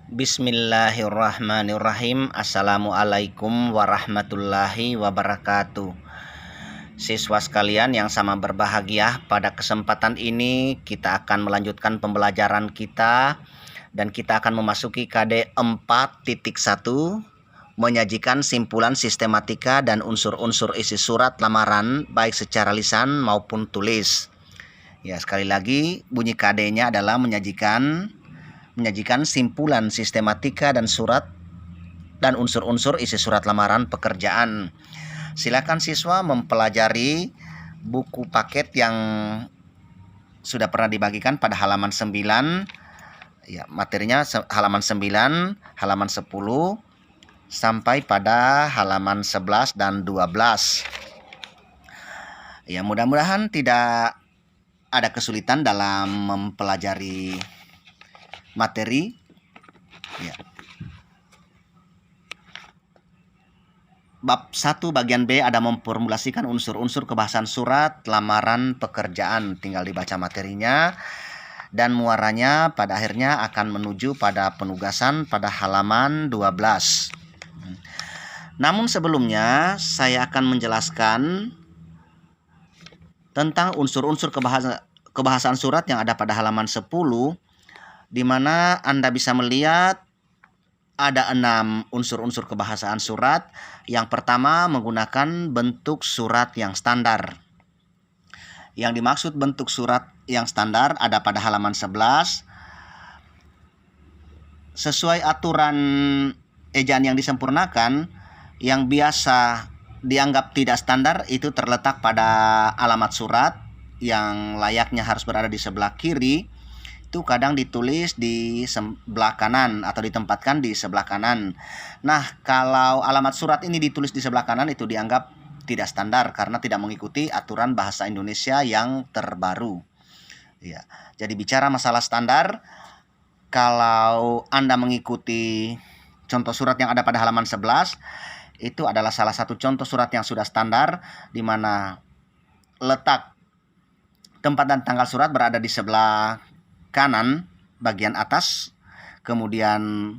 Bismillahirrahmanirrahim. Assalamualaikum warahmatullahi wabarakatuh. Siswa sekalian yang sama berbahagia, pada kesempatan ini kita akan melanjutkan pembelajaran kita dan kita akan memasuki KD 4.1, menyajikan simpulan sistematika dan unsur-unsur isi surat lamaran baik secara lisan maupun tulis. Ya, sekali lagi bunyi KD-nya adalah menyajikan simpulan sistematika dan surat dan unsur-unsur isi surat lamaran pekerjaan. Silakan siswa mempelajari buku paket yang sudah pernah dibagikan pada halaman 9. Ya, materinya halaman 9, halaman 10 sampai pada halaman 11 dan 12. Ya, mudah-mudahan tidak ada kesulitan dalam mempelajari materi. Ya. Bab 1 bagian B ada memformulasikan unsur-unsur kebahasaan surat lamaran pekerjaan. Tinggal dibaca materinya dan muaranya pada akhirnya akan menuju pada penugasan pada halaman 12. Namun sebelumnya saya akan menjelaskan tentang unsur-unsur kebahasaan surat yang ada pada halaman 10, di mana Anda bisa melihat ada 6 unsur-unsur kebahasaan surat. Yang pertama, menggunakan bentuk surat yang standar. Yang dimaksud bentuk surat yang standar ada pada halaman 11. Sesuai aturan ejaan yang disempurnakan, yang biasa dianggap tidak standar itu terletak pada alamat surat yang layaknya harus berada di sebelah kiri. Itu kadang ditulis di sebelah kanan atau ditempatkan di sebelah kanan. Nah, kalau alamat surat ini ditulis di sebelah kanan itu dianggap tidak standar karena tidak mengikuti aturan bahasa Indonesia yang terbaru. Ya, jadi bicara masalah standar, kalau Anda mengikuti contoh surat yang ada pada halaman 11, itu adalah salah satu contoh surat yang sudah standar, di mana letak tempat dan tanggal surat berada di sebelah kanan bagian atas, kemudian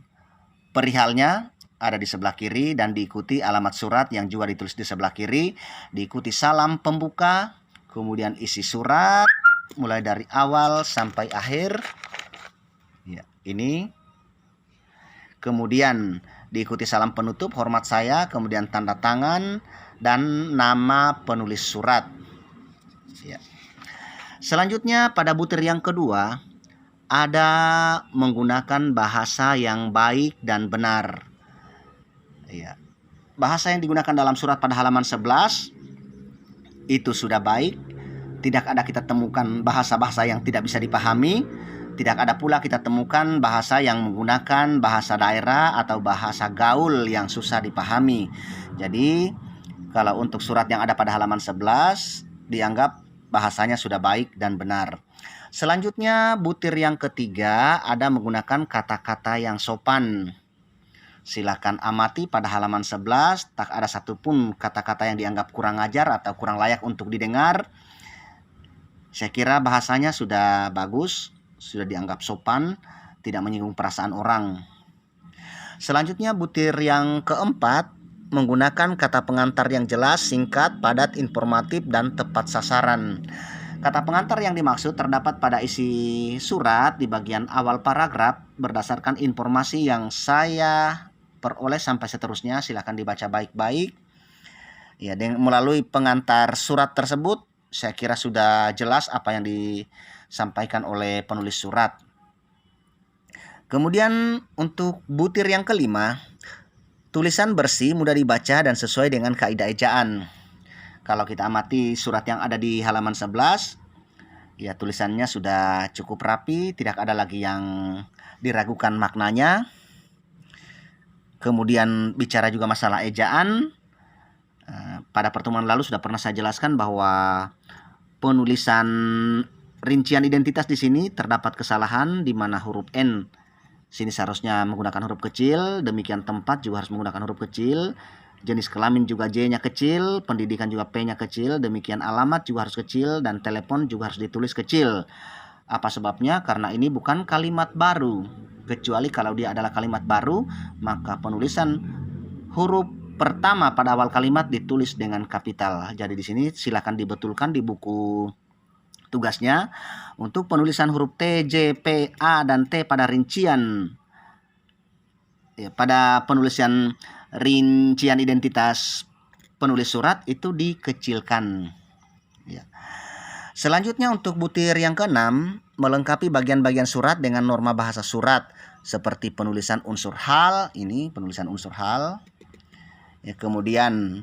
perihalnya ada di sebelah kiri dan diikuti alamat surat yang juga ditulis di sebelah kiri, diikuti salam pembuka, kemudian isi surat mulai dari awal sampai akhir. Ya, ini. Kemudian diikuti salam penutup, hormat saya, kemudian tanda tangan dan nama penulis surat. Ya. Selanjutnya pada butir yang kedua ada menggunakan bahasa yang baik dan benar. Ya. Bahasa yang digunakan dalam surat pada halaman 11 itu sudah baik. Tidak ada kita temukan bahasa-bahasa yang tidak bisa dipahami. Tidak ada pula kita temukan bahasa yang menggunakan bahasa daerah atau bahasa gaul yang susah dipahami. Jadi kalau untuk surat yang ada pada halaman 11 dianggap bahasanya sudah baik dan benar. Selanjutnya butir yang ketiga ada menggunakan kata-kata yang sopan. Silakan amati pada halaman 11, tak ada satupun kata-kata yang dianggap kurang ajar atau kurang layak untuk didengar. Saya kira bahasanya sudah bagus, sudah dianggap sopan, tidak menyinggung perasaan orang. Selanjutnya butir yang keempat menggunakan kata pengantar yang jelas, singkat, padat, informatif, dan tepat sasaran. Kata pengantar yang dimaksud terdapat pada isi surat di bagian awal paragraf berdasarkan informasi yang saya peroleh sampai seterusnya. Silakan dibaca baik-baik. Ya, melalui pengantar surat tersebut saya kira sudah jelas apa yang disampaikan oleh penulis surat. Kemudian untuk butir yang kelima, tulisan bersih, mudah dibaca dan sesuai dengan kaidah ejaan. Kalau kita amati surat yang ada di halaman 11, ya tulisannya sudah cukup rapi, tidak ada lagi yang diragukan maknanya. Kemudian bicara juga masalah ejaan. Pada pertemuan lalu sudah pernah saya jelaskan bahwa penulisan rincian identitas di sini terdapat kesalahan di mana huruf N sini seharusnya menggunakan huruf kecil, demikian tempat juga harus menggunakan huruf kecil. Jenis kelamin juga J-nya kecil, pendidikan juga P-nya kecil, demikian alamat juga harus kecil, dan telepon juga harus ditulis kecil. Apa sebabnya? Karena ini bukan kalimat baru. Kecuali kalau dia adalah kalimat baru, maka penulisan huruf pertama pada awal kalimat ditulis dengan kapital. Jadi di sini silakan dibetulkan di buku tugasnya untuk penulisan huruf T, J, P, A, dan T pada rincian. Ya, pada penulisan rincian identitas penulis surat itu dikecilkan. Ya. Selanjutnya untuk butir yang keenam, melengkapi bagian-bagian surat dengan norma bahasa surat seperti penulisan unsur hal, ini penulisan unsur hal. Ya, kemudian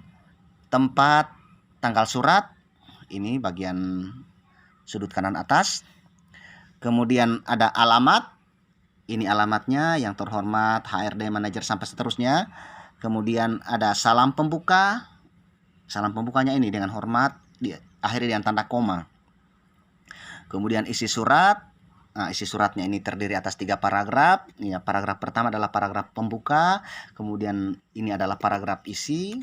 tempat tanggal surat, ini bagian sudut kanan atas. Kemudian ada alamat, ini alamatnya yang terhormat HRD, manajer sampai seterusnya. Kemudian ada salam pembuka, salam pembukanya ini dengan hormat diakhiri dengan tanda koma. Kemudian isi surat, nah isi suratnya ini terdiri atas 3 paragraf. Ya, paragraf pertama adalah paragraf pembuka, kemudian ini adalah paragraf isi,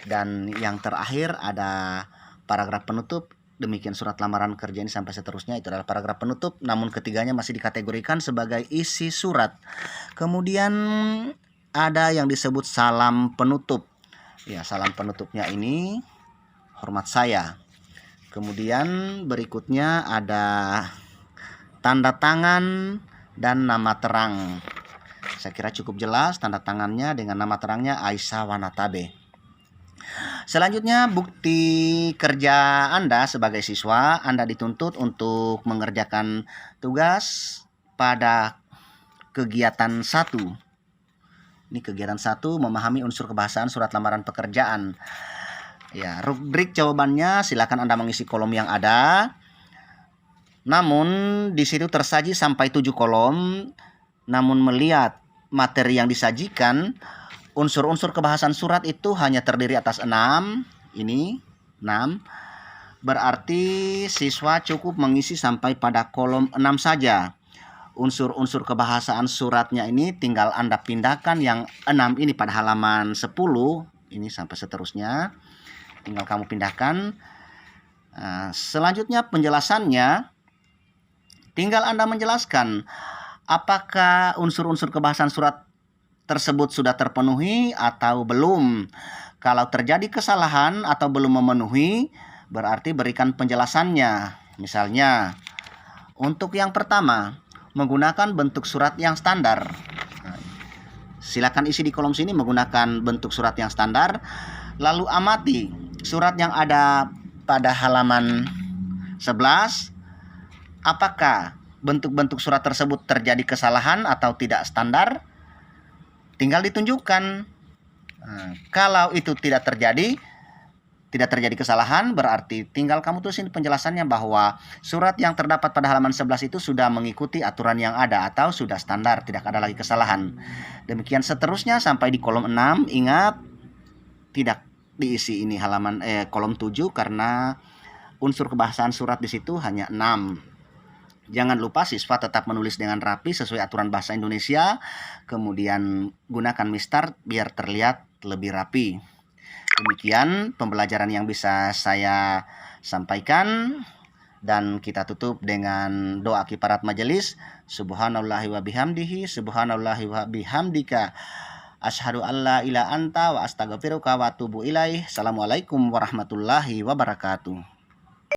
dan yang terakhir ada paragraf penutup. Demikian surat lamaran kerja ini sampai seterusnya itu adalah paragraf penutup, namun ketiganya masih dikategorikan sebagai isi surat. Kemudian ada yang disebut salam penutup. Ya, salam penutupnya ini hormat saya. Kemudian berikutnya ada tanda tangan dan nama terang. Saya kira cukup jelas tanda tangannya dengan nama terangnya Aisyah Wanatabe. Selanjutnya bukti kerja Anda sebagai siswa. Anda dituntut untuk mengerjakan tugas pada kegiatan 1. Ini kegiatan 1, memahami unsur kebahasaan surat lamaran pekerjaan. Ya, rubrik jawabannya silakan Anda mengisi kolom yang ada. Namun di situ tersaji sampai 7 kolom. Namun melihat materi yang disajikan, unsur-unsur kebahasaan surat itu hanya terdiri atas 6. Ini 6. Berarti siswa cukup mengisi sampai pada kolom 6 saja. Unsur-unsur kebahasaan suratnya ini tinggal Anda pindahkan yang 6 ini pada halaman 10. Ini sampai seterusnya. Tinggal kamu pindahkan. Selanjutnya penjelasannya, tinggal Anda menjelaskan apakah unsur-unsur kebahasaan surat tersebut sudah terpenuhi atau belum. Kalau terjadi kesalahan atau belum memenuhi, berarti berikan penjelasannya. Misalnya, untuk yang pertama, menggunakan bentuk surat yang standar. Silakan isi di kolom sini menggunakan bentuk surat yang standar. Lalu amati surat yang ada pada halaman 11. Apakah bentuk-bentuk surat tersebut terjadi kesalahan atau tidak standar? Tinggal ditunjukkan. Kalau itu tidak terjadi kesalahan, berarti tinggal kamu tulisin penjelasannya bahwa surat yang terdapat pada halaman 11 itu sudah mengikuti aturan yang ada atau sudah standar, tidak ada lagi kesalahan. Demikian seterusnya sampai di kolom 6. Ingat, tidak diisi ini halaman kolom 7 karena unsur kebahasaan surat di situ hanya 6. Jangan lupa siswa tetap menulis dengan rapi sesuai aturan bahasa Indonesia. Kemudian gunakan mistar biar terlihat lebih rapi. Demikian pembelajaran yang bisa saya sampaikan, dan kita tutup dengan doa kifarat majelis. Subhanallahi wa bihamdihi, subhanallahi wa bihamdika, asyhadu alla ilaha anta wa astaghfiruka wa atubu ilaih. Assalamualaikum warahmatullahi wabarakatuh.